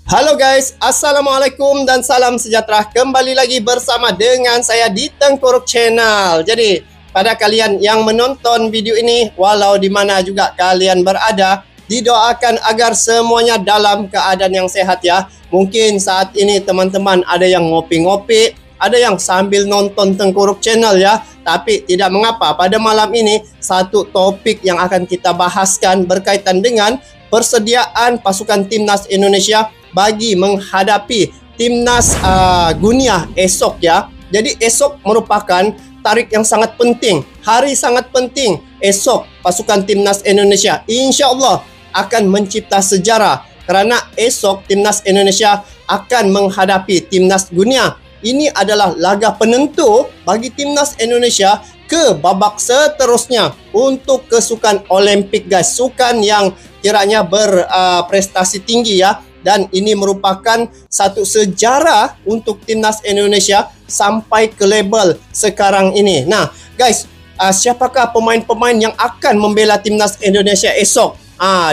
Halo guys, Assalamualaikum dan salam sejahtera. Kembali lagi bersama dengan saya di Tengkorak Channel. Jadi, pada kalian yang menonton video ini, walau di mana juga kalian berada, didoakan agar semuanya dalam keadaan yang sehat ya. Mungkin saat ini teman-teman ada yang ngopi-ngopi, ada yang sambil nonton Tengkorak Channel ya. Tapi tidak mengapa, pada malam ini satu topik yang akan kita bahaskan berkaitan dengan persediaan pasukan timnas Indonesia bagi menghadapi timnas Guinea esok ya. Jadi esok merupakan tarik yang sangat penting, hari sangat penting. Esok pasukan timnas Indonesia insya Allah akan mencipta sejarah kerana esok timnas Indonesia akan menghadapi timnas Guinea. Ini adalah laga penentu bagi timnas Indonesia ke babak seterusnya untuk kesukan Olimpik guys. Sukan yang kiranya berprestasi tinggi ya. Dan ini merupakan satu sejarah untuk timnas Indonesia sampai ke label sekarang ini. Nah guys, siapakah pemain-pemain yang akan membela timnas Indonesia esok?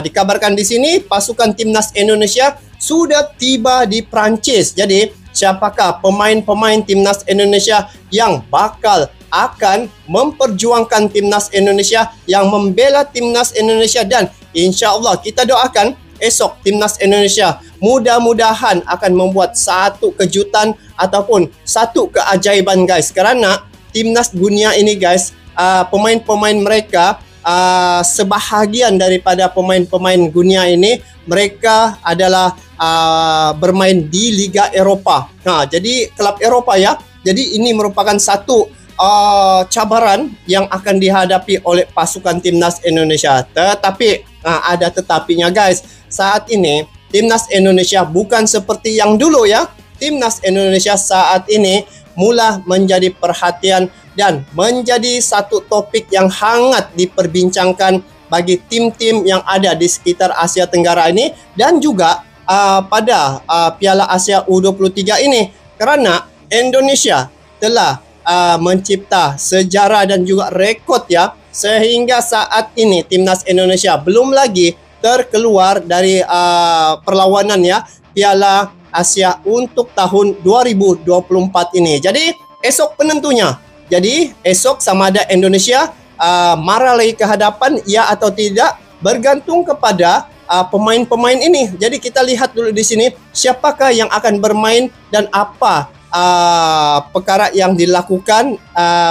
Dikabarkan di sini pasukan timnas Indonesia sudah tiba di Prancis. Jadi siapakah pemain-pemain timnas Indonesia yang bakal akan memperjuangkan timnas Indonesia, yang membela timnas Indonesia, dan insya Allah kita doakan esok timnas Indonesia mudah-mudahan akan membuat satu kejutan ataupun satu keajaiban guys. Kerana timnas Guinea ini guys, pemain-pemain mereka, sebahagian daripada pemain-pemain Guinea ini mereka adalah bermain di Liga Eropah. Jadi klub Eropah ya. Jadi ini merupakan satu cabaran yang akan dihadapi oleh pasukan timnas Indonesia. Tetapi ada tetapinya guys. Saat ini timnas Indonesia bukan seperti yang dulu ya. Timnas Indonesia saat ini mula menjadi perhatian dan menjadi satu topik yang hangat diperbincangkan bagi tim-tim yang ada di sekitar Asia Tenggara ini, dan juga pada Piala Asia U23 ini, kerana Indonesia telah mencipta sejarah dan juga rekod ya, sehingga saat ini timnas Indonesia belum lagi terkeluar dari perlawanan ya Piala Asia untuk tahun 2024 ini. Jadi esok penentunya. Jadi esok sama ada Indonesia marah lagi ke hadapan ya atau tidak, bergantung kepada pemain-pemain ini. Jadi kita lihat dulu di sini siapakah yang akan bermain dan apa perkara yang dilakukan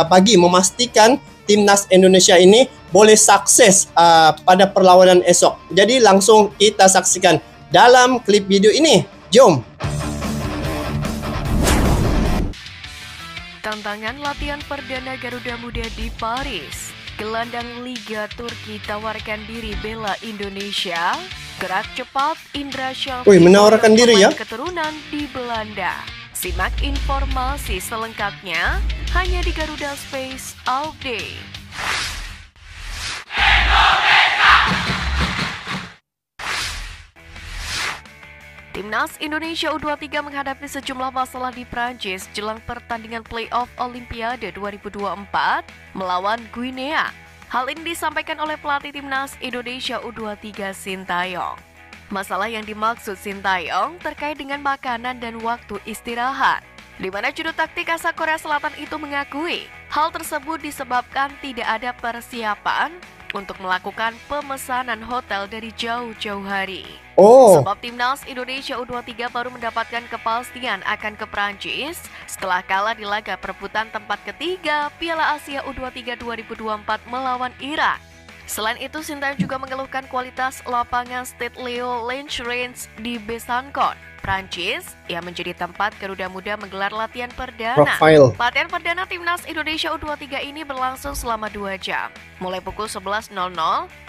bagi memastikan timnas Indonesia ini boleh sukses pada perlawanan esok. Jadi langsung kita saksikan dalam klip video ini. Jom. Tantangan latihan perdana Garuda Muda di Paris. Gelandang Liga Turki tawarkan diri bela Indonesia. Gerak cepat Indra Syafri menawarkan diri ya. Keturunan di Belanda. Simak informasi selengkapnya hanya di Garuda Space All Day. Timnas Indonesia U23 menghadapi sejumlah masalah di Prancis jelang pertandingan playoff Olimpiade 2024 melawan Guinea. Hal ini disampaikan oleh pelatih Timnas Indonesia U23 Sintayong. Masalah yang dimaksud Sintayong terkait dengan makanan dan waktu istirahat, di mana juru taktik asal Korea Selatan itu mengakui hal tersebut disebabkan tidak ada persiapan untuk melakukan pemesanan hotel dari jauh-jauh hari. Sebab timnas Indonesia U23 baru mendapatkan kepastian akan ke Prancis setelah kalah di laga perebutan tempat ketiga Piala Asia U23 2024 melawan Irak. Selain itu, Sintayong juga mengeluhkan kualitas lapangan Stade Leo Lens di Besançon, Prancis, yang menjadi tempat Garuda Muda menggelar latihan perdana. Latihan perdana timnas Indonesia U23 ini berlangsung selama 2 jam, mulai pukul 11.00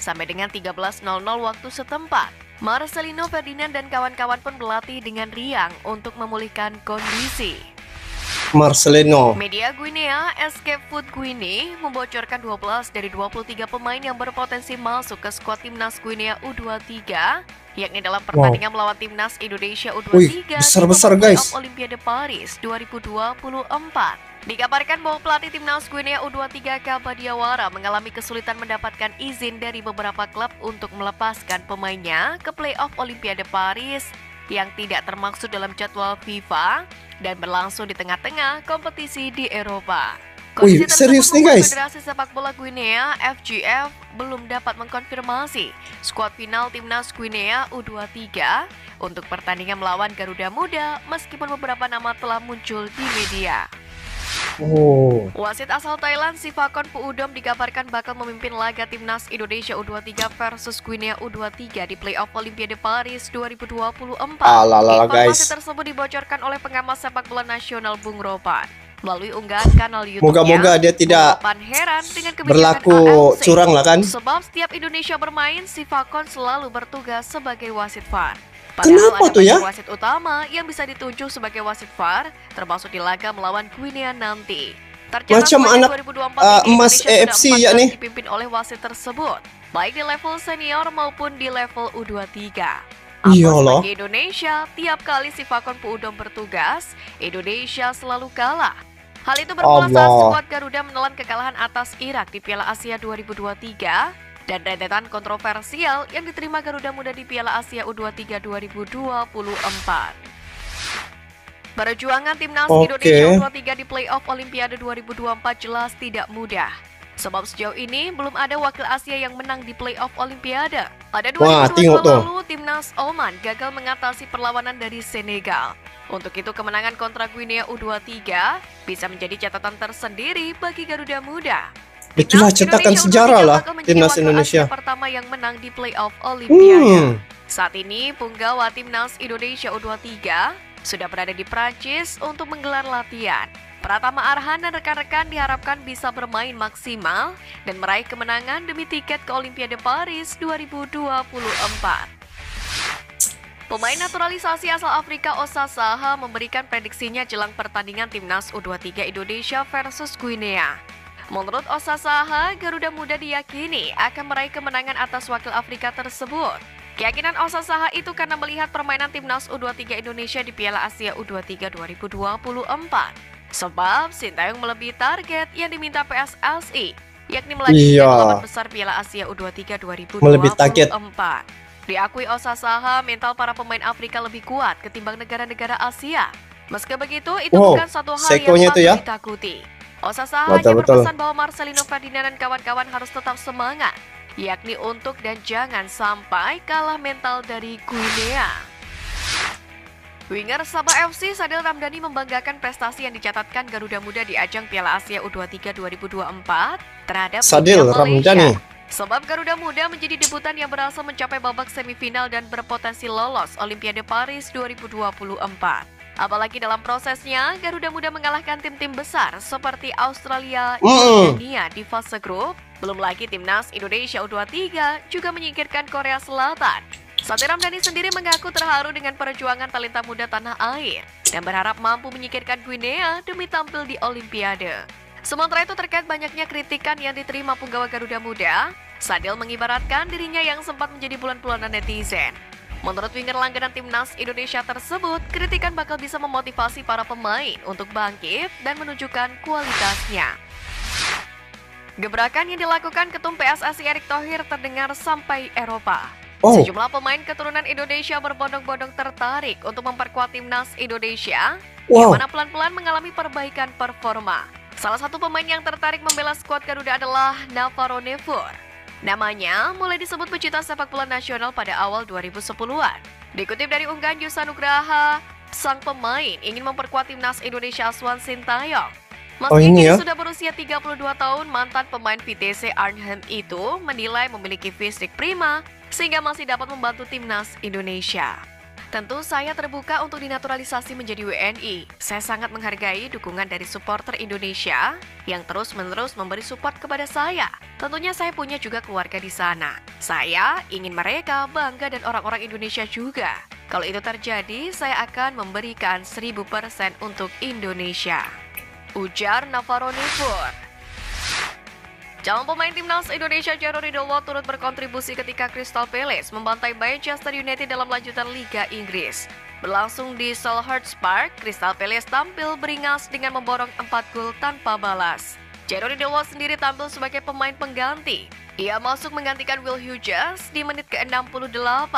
sampai dengan 13.00 waktu setempat. Marcelino Ferdinand dan kawan-kawan pun berlatih dengan riang untuk memulihkan kondisi. Marcelino. Media Guinea, Escape Food Guinea, membocorkan 12 dari 23 pemain yang berpotensi masuk ke skuad timnas Guinea U23, yakni dalam pertandingan melawan timnas Indonesia U23 besar-besar guys. Olimpiade Paris 2024. Dikabarkan bahwa pelatih timnas Guinea U23 Kaba Diawara mengalami kesulitan mendapatkan izin dari beberapa klub untuk melepaskan pemainnya ke playoff Olimpiade Paris yang tidak termaksud dalam jadwal FIFA dan berlangsung di tengah-tengah kompetisi di Eropa. Wih, serius nih guys. Federasi Sepak Bola Guinea (FGF) belum dapat mengkonfirmasi skuad final timnas Guinea U23 untuk pertandingan melawan Garuda Muda meskipun beberapa nama telah muncul di media. Wasit asal Thailand Sivakon Puudom dikabarkan bakal memimpin laga timnas Indonesia U23 versus Guinea U23 di playoff Olimpiade Paris 2024. Informasi tersebut dibocorkan oleh pengamat sepak bola nasional Bung Ropan melalui unggahan kanal YouTube-nya. Moga-moga dia tidak heran dengan berlaku AFC, curang lah kan. sebab setiap Indonesia bermain, Sivakon selalu bertugas sebagai wasit VAR. Kenapa Padahal ada tuh ya? wasit utama yang bisa ditunjuk sebagai wasit VAR, termasuk di laga melawan Guinea nanti. Tercatat Macam anak 2024 emas Indonesia AFC sudah 4 ya kali nih. dipimpin oleh wasit tersebut, baik di level senior maupun di level U23. Iya loh. Bagi Indonesia, tiap kali Sivakon Puudom bertugas, Indonesia selalu kalah. Hal itu bermula saat skuad Garuda menelan kekalahan atas Irak di Piala Asia 2023 dan rentetan kontroversial yang diterima Garuda Muda di Piala Asia U23 2024. Perjuangan timnas Indonesia U23 di playoff Olimpiade 2024 jelas tidak mudah. Sebab sejauh ini belum ada wakil Asia yang menang di playoff Olimpiade. Pada 2022 lalu, timnas Oman gagal mengatasi perlawanan dari Senegal. Untuk itu kemenangan kontra Guinea U23 bisa menjadi catatan tersendiri bagi Garuda Muda. Itulah cetakan sejarah lah timnas Indonesia pertama yang menang di playoff Olimpiade. Saat ini punggawa timnas Indonesia U23 sudah berada di Prancis untuk menggelar latihan. Pratama Arhan dan rekan-rekan diharapkan bisa bermain maksimal dan meraih kemenangan demi tiket ke Olimpiade Paris 2024. Pemain naturalisasi asal Afrika Osa Saha memberikan prediksinya jelang pertandingan timnas U23 Indonesia versus Guinea. Menurut Osa Saha, Garuda Muda diyakini akan meraih kemenangan atas wakil Afrika tersebut. Keyakinan Osa Saha itu karena melihat permainan timnas U23 Indonesia di Piala Asia U23 2024. Sebab Sintayong melebihi target yang diminta PSSI, yakni melanjutkan delapan besar Piala Asia U23 2024. Diakui Osa Saha, mental para pemain Afrika lebih kuat ketimbang negara-negara Asia. Meski begitu, itu bukan satu hal yang patut ditakuti. Osa Saha hanya berpesan bahwa Marcelino Ferdinand dan kawan-kawan harus tetap semangat, yakni untuk dan jangan sampai kalah mental dari Guinea. Winger Sabah FC Sadil Ramdhani membanggakan prestasi yang dicatatkan Garuda Muda di ajang Piala Asia U23 2024 terhadap Sadil Ramdhani. Sebab Garuda Muda menjadi debutan yang berhasil mencapai babak semifinal dan berpotensi lolos Olimpiade Paris 2024. Apalagi dalam prosesnya, Garuda Muda mengalahkan tim-tim besar seperti Australia, Jordania di fase grup. Belum lagi timnas Indonesia U23 juga menyingkirkan Korea Selatan. Sadil Ramdhani sendiri mengaku terharu dengan perjuangan talenta muda tanah air dan berharap mampu menyingkirkan Guinea demi tampil di Olimpiade. Sementara itu terkait banyaknya kritikan yang diterima punggawa Garuda Muda, Sadil mengibaratkan dirinya yang sempat menjadi bulan-bulanan netizen. Menurut winger langganan timnas Indonesia tersebut, kritikan bakal bisa memotivasi para pemain untuk bangkit dan menunjukkan kualitasnya. Gebrakan yang dilakukan Ketum PSSI Erick Thohir terdengar sampai Eropa. Sejumlah pemain keturunan Indonesia berbondong-bondong tertarik untuk memperkuat timnas Indonesia, yang mana pelan-pelan mengalami perbaikan performa. Salah satu pemain yang tertarik membela skuad Garuda adalah Navarro Nefor. Namanya mulai disebut pecinta sepak bola nasional pada awal 2010-an. Dikutip dari unggahan Yusa Nugraha, sang pemain ingin memperkuat timnas Indonesia Aswan Sintayong. Meski sudah berusia 32 tahun, mantan pemain VTC Arnhem itu menilai memiliki fisik prima sehingga masih dapat membantu timnas Indonesia. Tentu saya terbuka untuk dinaturalisasi menjadi WNI. Saya sangat menghargai dukungan dari supporter Indonesia yang terus-menerus memberi support kepada saya. Tentunya saya punya juga keluarga di sana. Saya ingin mereka bangga dan orang-orang Indonesia juga. Kalau itu terjadi, saya akan memberikan 1000% untuk Indonesia. Ujar Navarro Nefor. Calon pemain timnas Indonesia Jero Ridolwo turut berkontribusi ketika Crystal Palace membantai Manchester United dalam lanjutan Liga Inggris. Berlangsung di Selhurst Park, Crystal Palace tampil beringas dengan memborong 4 gol tanpa balas. Jero Ridolwo sendiri tampil sebagai pemain pengganti. Ia masuk menggantikan Will Hughes di menit ke-68.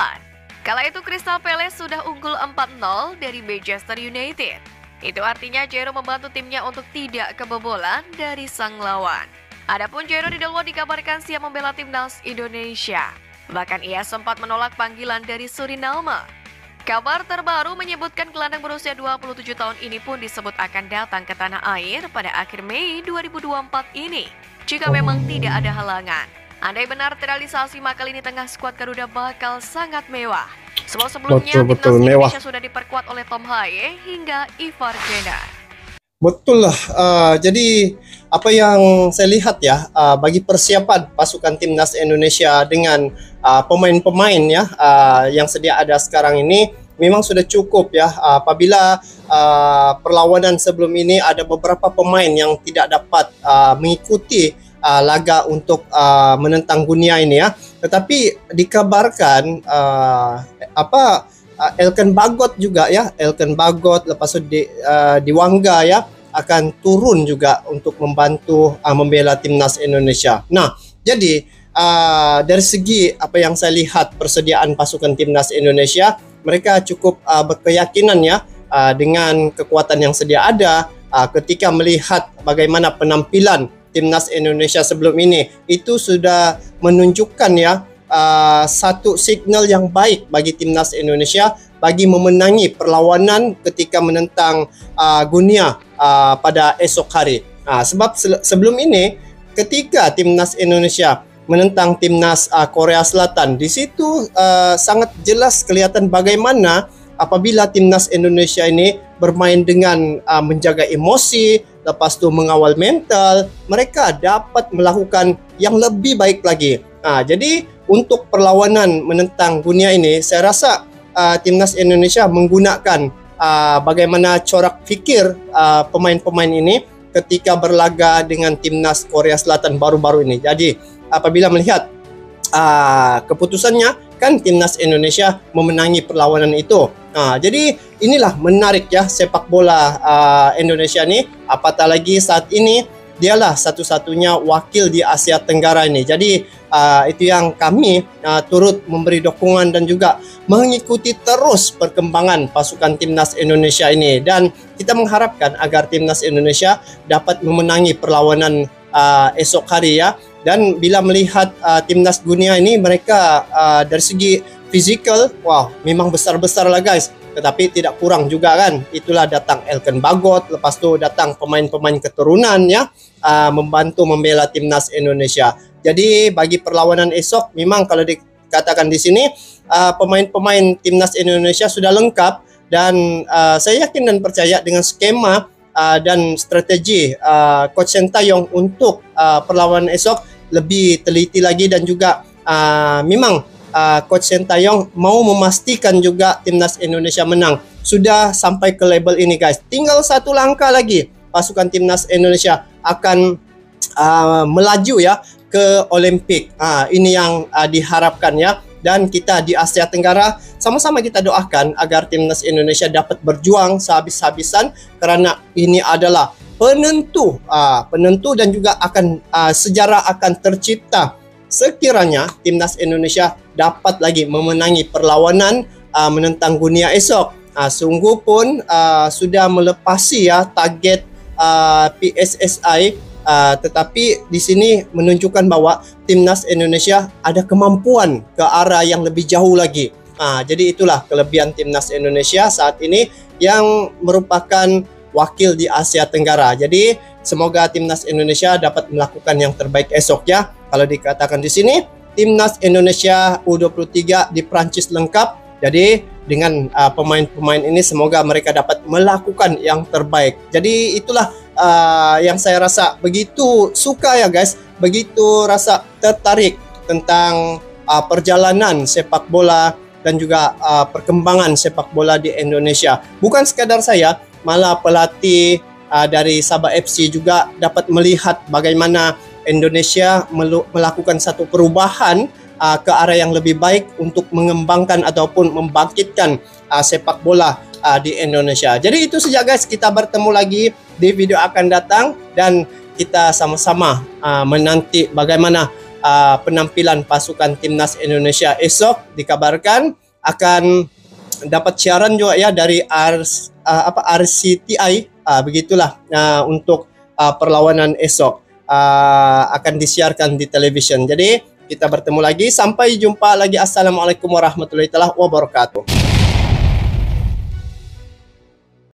Kala itu Crystal Palace sudah unggul 4-0 dari Manchester United. Itu artinya Jero membantu timnya untuk tidak kebobolan dari sang lawan. Adapun Jero di luar dikabarkan siap membela timnas Indonesia. Bahkan ia sempat menolak panggilan dari Suriname. Kabar terbaru menyebutkan gelandang berusia 27 tahun ini pun disebut akan datang ke tanah air pada akhir Mei 2024 ini, jika memang tidak ada halangan. Andai benar terrealisasi, maka lini tengah skuad Garuda bakal sangat mewah. Sebelumnya, timnas Indonesia sudah diperkuat oleh Tom Haye hingga Ivar Jenner. Betul lah. Jadi apa yang saya lihat ya, bagi persiapan pasukan timnas Indonesia dengan pemain-pemain ya yang sedia ada sekarang ini memang sudah cukup ya. Apabila perlawanan sebelum ini ada beberapa pemain yang tidak dapat mengikuti laga untuk menentang Guinea ini ya, tetapi dikabarkan Elkan Bagot juga ya, Elkan Bagot lepas itu di Wangga ya akan turun juga untuk membantu membela timnas Indonesia. Nah, jadi dari segi apa yang saya lihat persediaan pasukan timnas Indonesia, mereka cukup berkeyakinan ya dengan kekuatan yang sedia ada. Ketika melihat bagaimana penampilan timnas Indonesia sebelum ini, itu sudah menunjukkan ya satu signal yang baik bagi timnas Indonesia bagi memenangi perlawanan ketika menentang Guinea pada esok hari. Sebab sebelum ini ketika timnas Indonesia menentang timnas Korea Selatan, di situ sangat jelas kelihatan bagaimana apabila timnas Indonesia ini bermain dengan menjaga emosi, lepas tu mengawal mental, mereka dapat melakukan yang lebih baik lagi. Jadi untuk perlawanan menentang Guinea ini, saya rasa timnas Indonesia menggunakan bagaimana corak fikir pemain-pemain ini ketika berlaga dengan timnas Korea Selatan baru-baru ini. Jadi apabila melihat keputusannya, kan timnas Indonesia memenangi perlawanan itu. Jadi inilah menarik ya sepak bola Indonesia ini, apatah lagi saat ini dialah satu-satunya wakil di Asia Tenggara ini. Jadi itu yang kami turut memberi dukungan dan juga mengikuti terus perkembangan pasukan timnas Indonesia ini, dan kita mengharapkan agar timnas Indonesia dapat memenangi perlawanan esok hari ya. Dan bila melihat timnas Guinea ini, mereka dari segi fizikal, wow, memang besar-besar lah guys. Tetapi tidak kurang juga kan. Itulah datang Elkan Bagot, lepas tu datang pemain-pemain keturunan ya, membantu membela timnas Indonesia. Jadi bagi perlawanan esok, memang kalau dikatakan di sini, pemain-pemain timnas Indonesia sudah lengkap. Dan saya yakin dan percaya dengan skema dan strategi Coach Sintayong untuk perlawanan esok lebih teliti lagi, dan juga memang Coach Sintayong mau memastikan juga timnas Indonesia menang. Sudah sampai ke level ini guys, tinggal satu langkah lagi pasukan timnas Indonesia akan melaju ya ke Olimpik. Ini yang diharapkan ya. Dan kita di Asia Tenggara sama-sama kita doakan agar timnas Indonesia dapat berjuang sehabis-habisan, karena ini adalah penentu dan juga akan sejarah akan tercipta sekiranya timnas Indonesia dapat lagi memenangi perlawanan menentang Guinea esok. Sungguh pun sudah melepasi ya target PSSI, tetapi di sini menunjukkan bahwa timnas Indonesia ada kemampuan ke arah yang lebih jauh lagi. Jadi itulah kelebihan timnas Indonesia saat ini yang merupakan wakil di Asia Tenggara. Jadi semoga timnas Indonesia dapat melakukan yang terbaik esok ya. Kalau dikatakan di sini, timnas Indonesia U23 di Prancis lengkap. Jadi dengan pemain-pemain ini semoga mereka dapat melakukan yang terbaik. Jadi itulah yang saya rasa begitu suka ya guys, begitu rasa tertarik tentang perjalanan sepak bola dan juga perkembangan sepak bola di Indonesia. Bukan sekadar saya, malah pelatih dari Sabah FC juga dapat melihat bagaimana Indonesia melakukan satu perubahan ke arah yang lebih baik untuk mengembangkan ataupun membangkitkan sepak bola di Indonesia. Jadi itu saja guys, kita bertemu lagi di video akan datang dan kita sama-sama menanti bagaimana penampilan pasukan timnas Indonesia esok. Dikabarkan akan dapat siaran juga ya dari RCTI. Begitulah untuk perlawanan esok akan disiarkan di televisyen. Jadi kita bertemu lagi, sampai jumpa lagi. Assalamualaikum warahmatullahi wabarakatuh.